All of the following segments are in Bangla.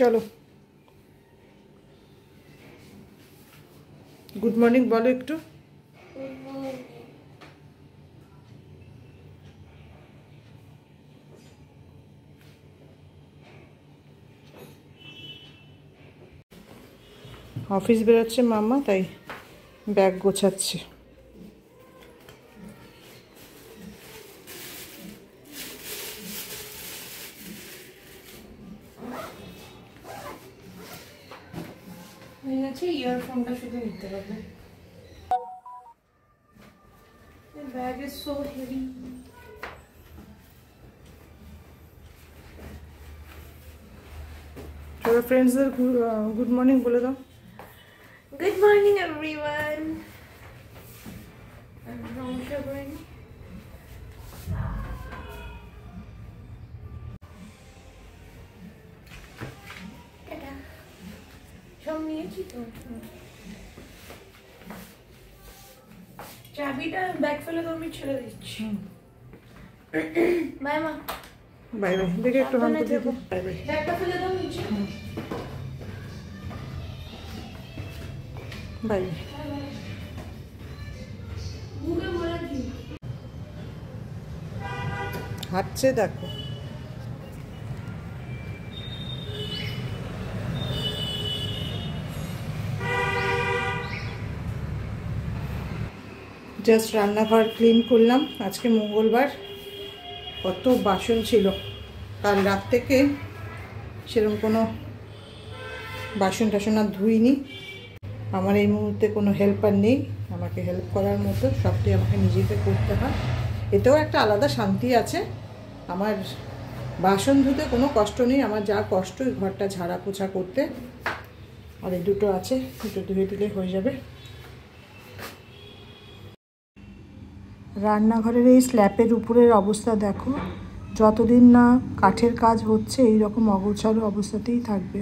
চলো গুড মর্নিং বলো একটু। অফিস বেরোচ্ছে মাম্মা, তাই ব্যাগ গোছাচ্ছে। ইয়ারফোনটা শুধু নিতে পারবে। Bag is so heavy. চলো ফ্রেন্ডসদের গুড মর্নিং বলে দাও। Good morning, everyone. I'm Ramsha Burani. Tada. সব নিয়েছি তো। চাবিটা ব্যাগ ফেলে তো আমি ছেড়ে দিচ্ছি। বাই মা। Bye bye. দেখে একটু হাম করে দেখো। Bye bye. ব্যাগটা ফেলে দাও নিচে। বাই। হাঁটছে দেখো। জাস্ট রান্নাঘর ক্লিন করলাম। আজকে মঙ্গলবার, কত বাসন ছিল। কাল রাত থেকে সেরকম কোনো বাসন টাসন আর ধুইনি। আমার এই মুহূর্তে কোনো হেল্পার নেই আমাকে হেল্প করার মতো, সবটাই আমাকে নিজেকে করতে হয়। এতেও একটা আলাদা শান্তি আছে। আমার বাসন ধুতে কোনো কষ্ট নেই, আমার যা কষ্ট ওই ঘরটা ঝাড়া পোছা করতে। আর এই দুটো আছে, দুটো ধুয়ে দিলে হয়ে যাবে। রান্নাঘরের এই স্ল্যাপের উপরের অবস্থা দেখো, যতদিন না কাঠের কাজ হচ্ছে এই রকম অগোছালো অবস্থাতেই থাকবে।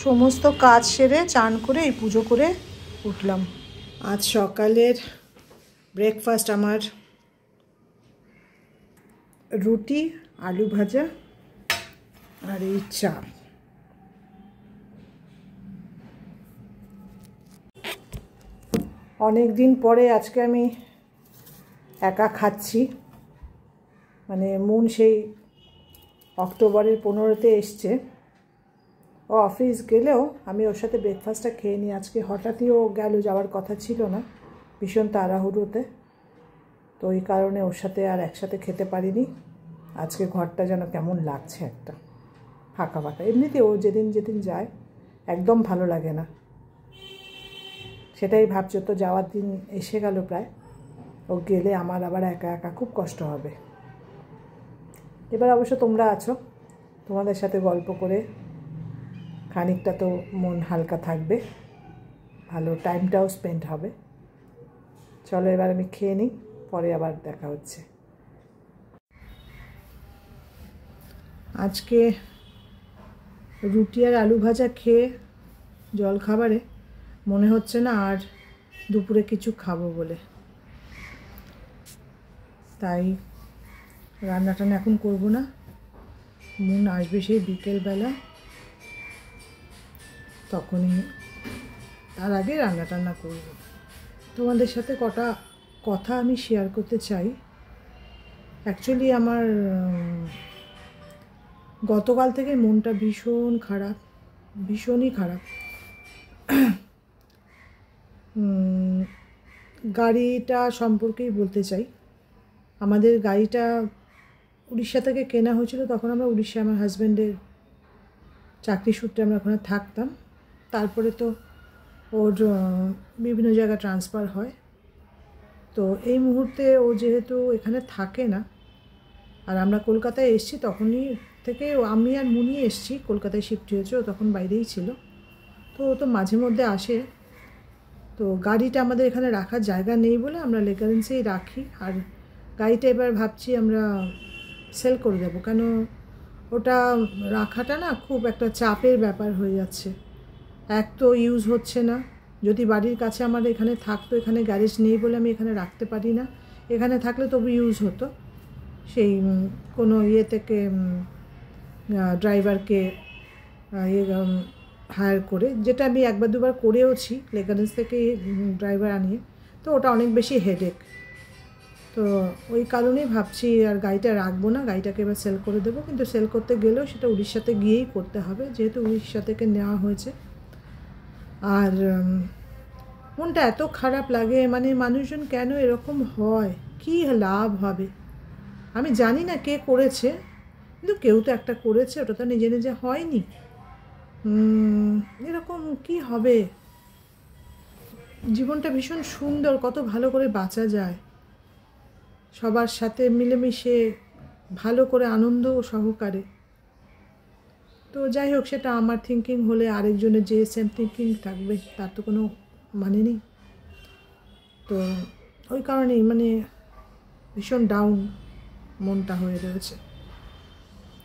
সমস্ত কাজ সেরে চান করে এই পুজো করে উঠলাম। আজ সকালের ব্রেকফাস্ট আমার রুটি, আলু ভাজা আর এই চা। অনেক দিন পরে আজকে আমি একা খাচ্ছি। মানে মুন সেই অক্টোবরের 15-তে এসছে। ও অফিস গেলেও আমি ওর সাথে ব্রেকফাস্টটা খেয়ে নিই। আজকে হঠাৎই ও গেল, যাওয়ার কথা ছিল না, ভীষণ তাড়াহুড়োতে। তো ওই কারণে ওর সাথে আর একসাথে খেতে পারিনি। আজকে ঘরটা যেন কেমন লাগছে, একটা ফাঁকা ফাঁকা। এমনিতে ও যেদিন যেদিন যায় একদম ভালো লাগে না, সেটাই ভাবছো। তো যাওয়ার দিন এসে গেল প্রায়, ও গেলে আমার আবার একা একা খুব কষ্ট হবে। এবার অবশ্য তোমরা আছো, তোমাদের সাথে গল্প করে খানিকটা তো মন হালকা থাকবে, ভালো টাইমটাও স্পেন্ড হবে। চলো এবার আমি খেয়ে নিই, পরে আবার দেখা হচ্ছে। আজকে রুটি আর আলু ভাজা খেয়ে জলখাবারে মনে হচ্ছে না আর দুপুরে কিছু খাবো বলে, তাই রান্না টান্না এখন করবো না। মুন আসবে সেই বিকেলবেলা, তখনই, তার আগে রান্না টান্না করব। তোমাদের সাথে কটা কথা আমি শেয়ার করতে চাই। অ্যাকচুয়ালি আমার গতকাল থেকে মনটা ভীষণ খারাপ, ভীষণই খারাপ। গাড়িটা সম্পর্কেই বলতে চাই। আমাদের গাড়িটা উড়িষ্যা থেকে কেনা হয়েছিল। তখন আমরা উড়িষ্যা, আমার হাজব্যান্ডের চাকরি সূত্রে আমরা ওখানে থাকতাম। তারপরে তো ওর বিভিন্ন জায়গায় ট্রান্সফার হয়। তো এই মুহূর্তে ও যেহেতু এখানে থাকে না, আর আমরা কলকাতায় এসেছি, তখনই থেকে আমি আর মুনি এসেছি, কলকাতায় শিফট হয়েছে, ও তখন বাইরেই ছিল। তো ও তো মাঝে মধ্যে আসে। তো গাড়িটা আমাদের এখানে রাখার জায়গা নেই বলে আমরা লেগারেন্সেই রাখি। আর গাড়িটা এবার ভাবছি আমরা সেল করে দেবো, কেন ওটা রাখাটা না খুব একটা চাপের ব্যাপার হয়ে যাচ্ছে। এক তো ইউজ হচ্ছে না, যদি বাড়ির কাছে আমার এখানে থাকতো, এখানে গ্যারেজ নেই বলে আমি এখানে রাখতে পারি না। এখানে থাকলে তবু ইউজ হতো। সেই কোনো ইয়ে থেকে ড্রাইভারকে হায়ার করে, যেটা আমি একবার দুবার করেওছি লেগারেন্স থেকে ড্রাইভার আনিয়ে, তো ওটা অনেক বেশি হেডেক। তো ওই কারণেই ভাবছি আর গাড়িটা রাখবো না, গাড়িটাকে এবার সেল করে দেবো। কিন্তু সেল করতে গেলেও সেটা উড়িষ্যাতে গিয়েই করতে হবে, যেহেতু উড়িষ্যা থেকে নেওয়া হয়েছে। আর মনটা এত খারাপ লাগে, মানে মানুষজন কেন এরকম হয়, কী লাভ হবে? আমি জানি না কে করেছে, কিন্তু কেউ তো একটা করেছে, ওটা তো নিজে নিজে হয়নি। এরকম কি হবে? জীবনটা ভীষণ সুন্দর, কত ভালো করে বাঁচা যায় সবার সাথে মিলেমিশে, ভালো করে আনন্দ সহকারে। তো যাই হোক, সেটা আমার থিঙ্কিং হলে আরেকজনের যে সেম থিঙ্কিং থাকবে তার তো কোনো মানে নেই। তো ওই কারণেই মানে ভীষণ ডাউন মনটা হয়ে রয়েছে।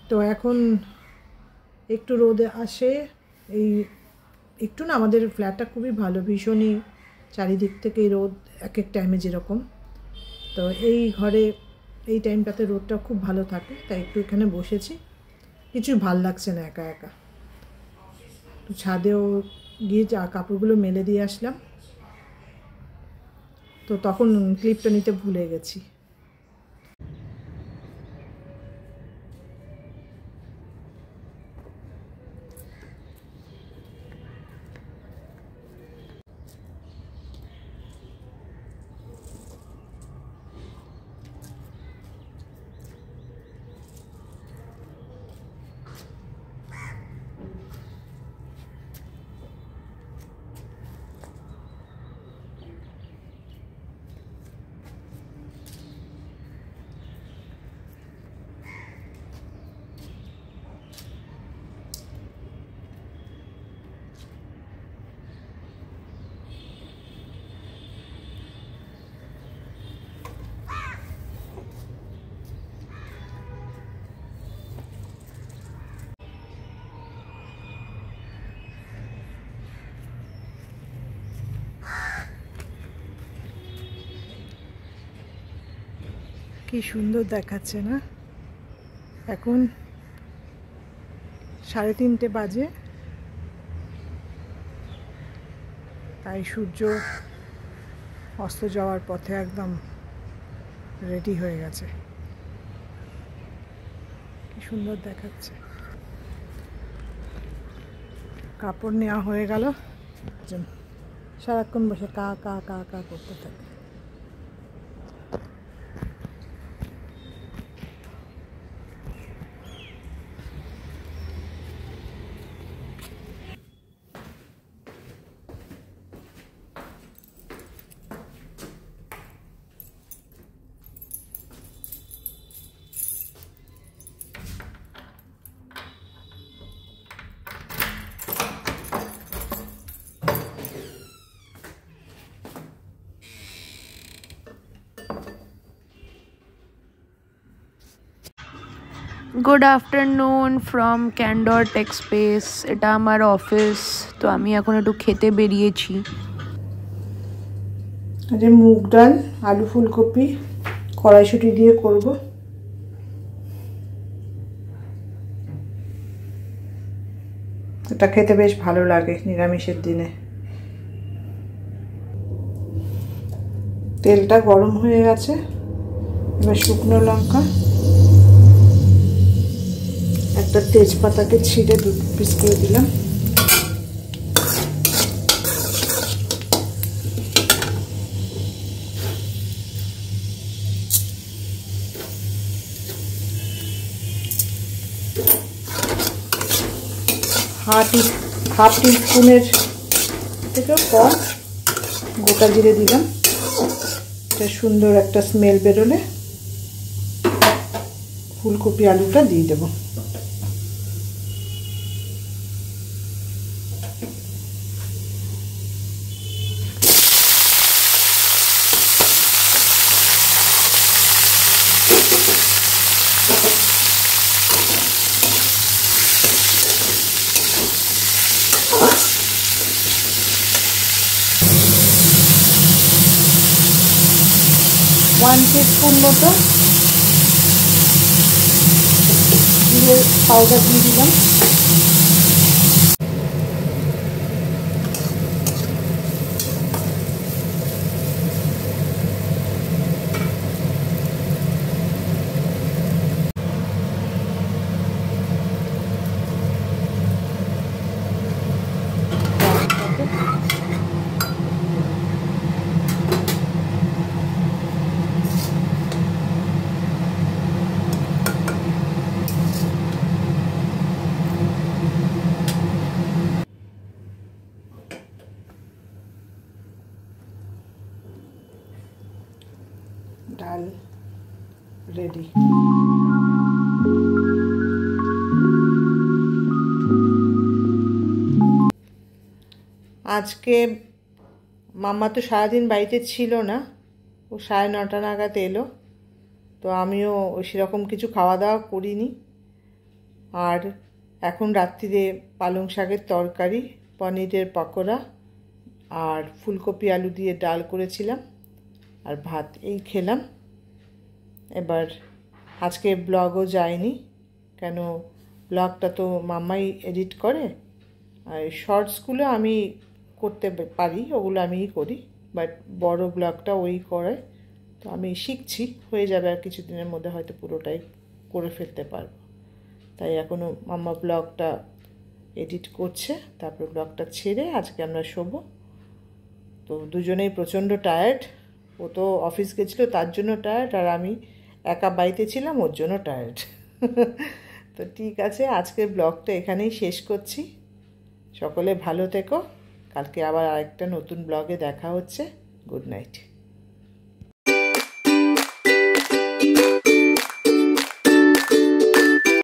তো এখন একটু রোদে আসে, এই একটু না, আমাদের ফ্ল্যাটটা খুবই ভালো, ভীষণই চারিদিক থেকেই রোদ এক এক টাইমে যেরকম। তো এই ঘরে এই টাইমটাতে রোদটা খুব ভালো থাকে, তাই একটু এখানে বসেছি। কিছুই ভাল লাগছে না একা একা। তো ছাদেও গিয়ে কাপড়গুলো মেলে দিয়ে আসলাম, তো তখন ক্লিপটা নিতে ভুলে গেছি। কি সুন্দর দেখাচ্ছে না? এখন 3:30 বাজে, তাই সূর্য অস্ত যাওয়ার পথে একদম রেডি হয়ে গেছে। কি সুন্দর দেখাচ্ছে। কাপড় নেওয়া হয়ে গেল, সারাক্ষণ বসে কা কা কা কা করতে থাকে। Good afternoon from Candor Tech Space. এটা আমার অফিস। তো আমি এখন একটু খেতে বেরিয়েছি। আজ মুগ ডাল, আলু ফুলকপি, কড়াইশুঁটি দিয়ে করব। এটা খেতে বেশ ভালো লাগে নিরামিষের দিনে। তেলটা গরম হয়ে গেছে, এবার শুকনো লঙ্কা, একটা তেজপাতাকে ছিঁড়ে 2 পিস করে দিলাম, হাফ টিস্পুনের থেকেও কম গোটা জিরে দিলাম। এটা সুন্দর একটা স্মেল বেরোলে ফুলকপি আলুটা দিয়ে দেবো। ওয়ান টিস্পুন মতো জিরের পাউডার দিয়ে দিলাম। ডাল রেডি। আজকে মাম্মা তো সারাদিন বাড়িতে ছিল না, ও 9:30 নাগাদ এলো, তো আমিও সেরকম কিছু খাওয়া দাওয়া করিনি। আর এখন রাত্রিরে পালং শাকের তরকারি, পনিরের পকোড়া আর ফুলকপি আলু দিয়ে ডাল করেছিলাম আর ভাত, এই খেলাম। এবার আজকে ব্লগও যায়নি, কেন ব্লগটা তো মাম্মাই এডিট করে, আর শর্টসগুলো আমি করতে পারি, ওগুলো আমিই করি, বাট বড় ব্লগটা ওই করে। তো আমি শিখছি, হয়ে যাবে আর কিছুদিনের মধ্যে হয়তো পুরোটাই করে ফেলতে পারবো। তাই এখনও মাম্মা ব্লগটা এডিট করছে, তারপর ব্লগটা ছেড়ে আজকে আমরা শোবো। তো দুজনেই প্রচণ্ড টায়ার্ড, ও তো অফিস গেছিলো তার জন্য টায়ার্ড, আর আমি একা বাড়িতে ছিলাম ওর জন্য টায়ার্ড। তো ঠিক আছে, আজকের ব্লগটা এখানেই শেষ করছি। সকলে ভালো থেকো, কালকে আবার আরেকটা নতুন ব্লগে দেখা হচ্ছে। Good night.